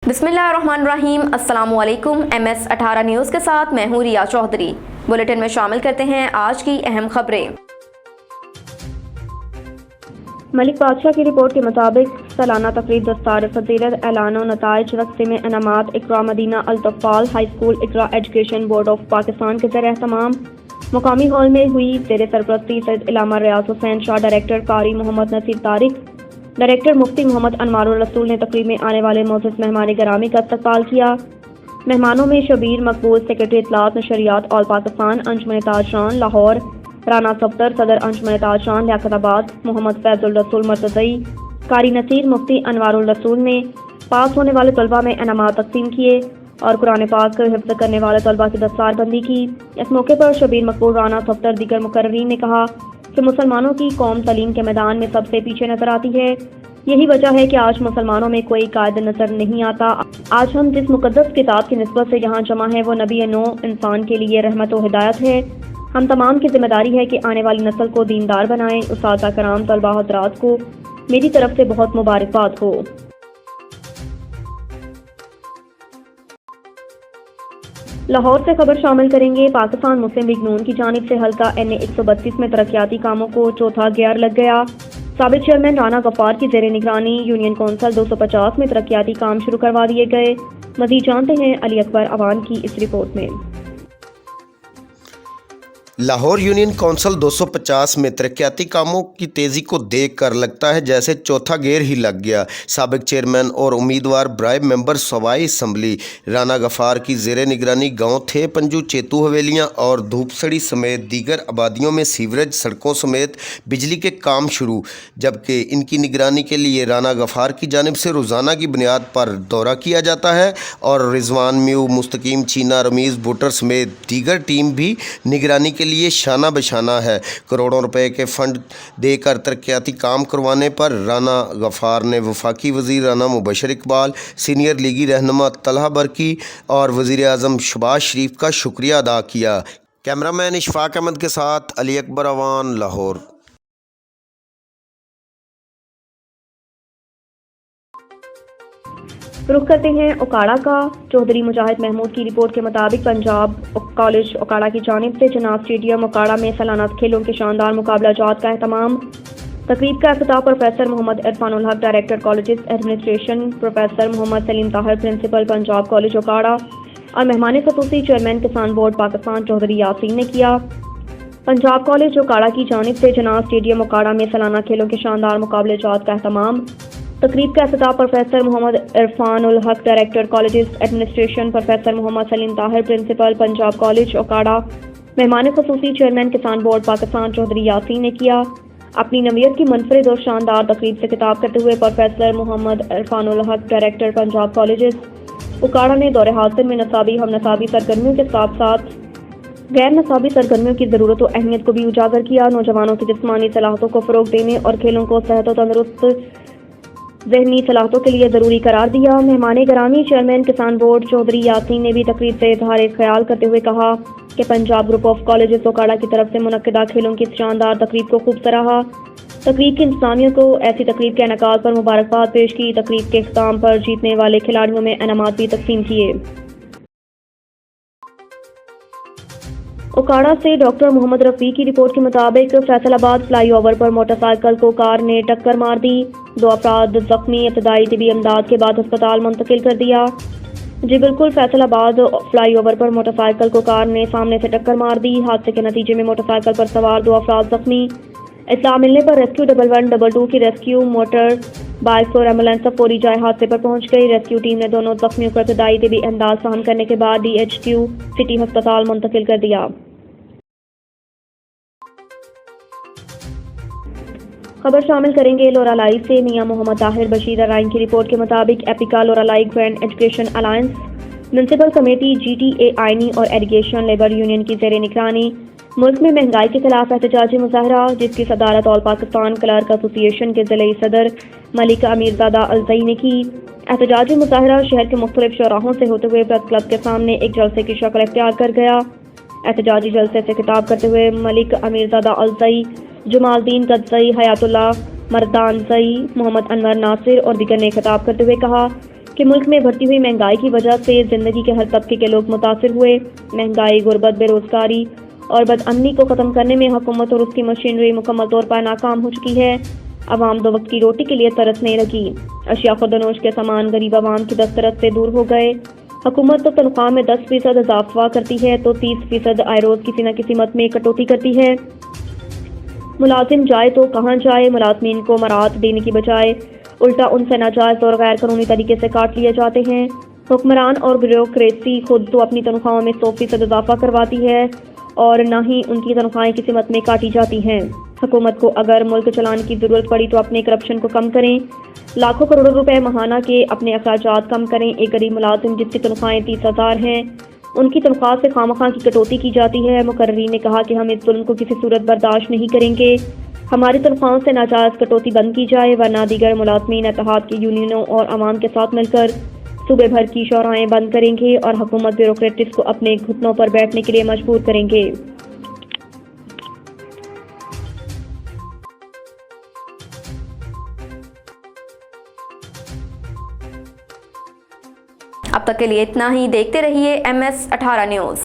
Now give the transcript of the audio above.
बिस्मिल्लाहिर्रहमानिर्रहीम। अस्सलाम वालेकुम। MS 18 न्यूज़ के साथ मैं हूँ रिया चौधरी। बुलेटिन में शामिल करते हैं आज की अहम खबरें। मलिक बादशाह की रिपोर्ट के मुताबिक सालाना तकरीब दस्तार फजीलत ऐलान व नताइज रस्ते में इनामात Iqra Madina al-Atfal high school Iqra education board of Pakistan के ज़रिए एहतमाम मुकामी हॉल में हुई। ज़ेर सरपरस्ती सैयद इलामा रियाज हुसैन शाह, डायरेक्टर कारी मोहम्मद नसीर तारिक, डायरेक्टर मुफ्ती मोहम्मद अनवारुर रसूल ने तकरीब में आने वाले मोअज़्ज़ज़ मेहमान गिरामी का इस्तक़बाल किया। मेहमानों में शबीर मकबूल, सेक्रेटरी इत्तलात नशरियात ऑल पाकिस्तान अंजुमन ताजरान लाहौर, राना सफ्तर सदर अंजुमन ताजरान लियाकताबाद, मोहम्मद फैजुल रसूल मर्तज़ई, कारी नसीर, मुफ्ती अनवारुल रसूल ने पास होने वाले तलबा में इनामात तकसीम किए और कुरान पाक हिफ्ज़ करने वाले तलबा की दस्तार बंदी की। इस मौके पर शबीर मकबूल, राना सफ्तर, दीगर मुकर्रीन ने कहा कि मुसलमानों की कौम तलीम के मैदान में सबसे पीछे नजर आती है। यही वजह है कि आज मुसलमानों में कोई कायद नजर नहीं आता। आज हम जिस मुकद्दस किताब की निस्बत से यहाँ जमा है वो नबी नो इंसान के लिए रहमत व हिदायत है। हम तमाम की जिम्मेदारी है कि आने वाली नस्ल को दीनदार बनाएं। उस्ताद कराम, तलबा हज़रात को मेरी तरफ से बहुत मुबारकबाद हो। लाहौर से खबर शामिल करेंगे। पाकिस्तान मुस्लिम लीग नून की जानिब से हल्का NA 132 में तरक्याती कामों को चौथा गियर लग गया। साबिक चेयरमैन राना गफ्फार की ज़ेर निगरानी यूनियन कौंसल 250 में तरक्याती काम शुरू करवा दिए गए। मज़ीद जानते हैं अली अकबर अवान की इस रिपोर्ट में। लाहौर यूनियन कौंसल 250 में तरक्याती कामों की तेज़ी को देख कर लगता है जैसे चौथा गेयर ही लग गया। साबिक चेयरमैन और उम्मीदवार ब्राय मेंबर सवाई असम्बली राना गफ्फार की ज़ेर निगरानी गाँव थे पंजू, चेतू हवेलियाँ और धूपसड़ी समेत दीगर आबादियों में सीवरेज, सड़कों समेत बिजली के काम शुरू, जबकि इनकी निगरानी के लिए राना गफ्फार की जानिब से रोज़ाना की बुनियाद पर दौरा किया जाता है और रिजवान म्यू, मुस्तकीम, चीना, रमीज़ भुट्टर समेत दीगर टीम भी निगरानी के लिए शाना बशाना है। करोड़ों रुपए के फंड देकर तरक्याती काम करवाने पर राना गफ्फार ने वफाकी वज़ीर राना मुबशर इकबाल, सीनियर लीगी रहनुमा तलहा बरकी और वज़ीर आज़म शहबाज शरीफ का शुक्रिया अदा किया। कैमरामैन इशफाक अहमद के साथ अली अकबर अवान, लाहौर। रुख करते हैं ओकाड़ा का। चौधरी मुजाहिद महमूद की रिपोर्ट के मुताबिक पंजाब कॉलेज ओकाड़ा की जानिब से जनाब स्टेडियम ओकाड़ा में सालाना खेलों के शानदार मुकाबला जात का एहतमाम। तकरीब का इफ्तिताह professor Mohammad Irfanul Haq, director colleges administration, professor Mohammad Saleem Tahir, principal Punjab college Okara और मेहमान खसूसी चेयरमैन किसान बोर्ड पाकिस्तान चौधरी यासीन ने किया। पंजाब कॉलेज ओकाड़ा की जानिब से जनाब स्टेडियम ओकाड़ा में सालाना खेलों के शानदार मुकाबले जात का एहतमाम। तकरीब का इफ्तिताह professor Mohammad Irfanul Haq, director colleges administration, professor Mohammad Saleem Tahir, principal Punjab college Okara, मेहमान खसूसी चेयरमैन किसान बोर्ड पाकिस्तान चौधरी यासीन ने किया। अपनी नवीयत की मुनफरिद और शानदार तकरीब से खिताब करते हुए professor Mohammad Irfanul Haq, director Punjab colleges Okara ने दौरे हासिल में नसाबी हम नसाबी सरगर्मियों के साथ साथ गैर नसाबी सरगर्मियों की ज़रूरत और अहमियत को भी उजागर किया। नौजवानों की जिस्मानी सलाहतों को फ़रोग देने और खेलों को सेहत और तंदुरुस्त ज़हनी सलाहतों के लिए ज़रूरी करार दिया। मेहमान गिरामी चेयरमैन किसान बोर्ड चौधरी यासीन ने भी तकरीब से इजहार ख्याल करते हुए कहा कि Punjab group of colleges Okara की तरफ से मुनक्किदा खेलों की शानदार तकरीब को खूब सराहा। तकरीब की इंतज़ामिया को ऐसी तकरीब के इनेकाद पर मुबारकबाद पेश की। तकरीब के इख्तिताम पर जीतने वाले खिलाड़ियों में इनामात भी तकसीम किए। ओकाड़ा से डॉक्टर मोहम्मद रफ़ी की रिपोर्ट के मुताबिक फैसलाबाद फ्लाईओवर पर मोटरसाइकिल को कार ने टक्कर मार दी। 2 अफराद जख्मी, इब्तदाई तिबी इमदाद के बाद अस्पताल मुंतकिल कर दिया। जी बिल्कुल, फैसलाबाद फ्लाईओवर पर मोटरसाइकिल को कार ने सामने से टक्कर मार दी। हादसे के नतीजे में मोटरसाइकिल पर सवार 2 अफराद जख्मी। इत्तला मिलने पर रेस्क्यू 1112 की रेस्क्यू मोटर बाइक और एम्बुलेंस फौरी जाए हादसे पर पहुंच गई। रेस्क्यू टीम ने दोनों जख्मियों को इब्तदाई तिबी इमदाद फराहम करने के बाद DHQ सिटी अस्पताल मुंतकिल कर दिया। खबर शामिल करेंगे लोरालाई से। मियां मोहम्मद ताहिर बशीर अराइन की रिपोर्ट के मुताबिक Epica Loralai grand education alliance municipal committee GTA आइनी और एजुकेशन लेबर यूनियन की ज़ेर निगरानी मुल्क में महंगाई के खिलाफ एहतजाजी मुजाहरा, जिसकी सदारत ऑल पाकिस्तान क्लर्क एसोसिएशन के ज़िले सदर मलिक अमीरज़ादा अलज़ई ने की। एहतजाजी मुजाहरा शहर के मुख्तलिफ चौराहों से होते हुए प्रेस क्लब के सामने एक जलसे की शक्ल इख्तियार कर गया। एहतजाजी जलसे से खिताब करते हुए मलिक अमीरज़ादा अलज़ई, जमालदीन कदज़ई, हयातुल्लाह मरदानज़ई, मोहम्मद अनवर नासिर और दीगर ने खिताब करते हुए कहा کہ ملک میں بڑھتی ہوئی مہنگائی کی وجہ سے زندگی کے ہر طبقے کے لوگ متاثر ہوئے. مہنگائی، غربت، بے روزگاری اور بد امنی کو ختم کرنے میں حکومت اور اس کی مشینری مکمل طور پر ناکام ہو چکی ہے. عوام 2 وقت کی روٹی کے لیے ترسنے لگی. اشیاء خوردنوش کے سامان غریب عوام کی دسترس سے دور ہو گئے. حکومت تو تنخواہ میں 10% اضافہ کرتی ہے تو 30% آئے روز کسی نہ کسی مت میں کٹوتی کرتی ہے. ملازم جائے تو کہاں جائے، ملازمین کو مراعات دینے کی بجائے الٹا ان سے ناجائز اور غیر قانونی طریقے سے کاٹ لیے جاتے ہیں. حکمران اور بیوروکریسی خود تو اپنی تنخواہوں میں 100% اضافہ کرواتی ہے اور نہ ہی ان کی تنخواہیں کسی مت میں کاٹی جاتی ہیں. حکومت کو اگر ملک چلانے کی ضرورت پڑی تو اپنے کرپشن کو کم کریں، لاکھوں کروڑوں روپے ماہانہ کے اپنے اخراجات کم کریں. ایک غریب ملازم جس کی تنخواہیں 30,000 ہیں، ان کی تنخواہ سے خواہ کی کٹوتی کی جاتی ہے. مقررین نے کہا کہ ہم اس ظلم کو کسی صورت برداشت نہیں کریں گے. ہماری تنخواہوں سے ناجائز کٹوتی بند کی جائے ورنہ دیگر ملازمین اتحاد کی یونینوں اور عوام کے ساتھ مل کر صوبے بھر کی شورائیں بند کریں گے اور حکومت بیوروکریٹس کو اپنے گھٹنوں پر بیٹھنے کے لیے مجبور کریں گے. اب تک کے لیے اتنا ہی. دیکھتے رہیے MS 18 نیوز.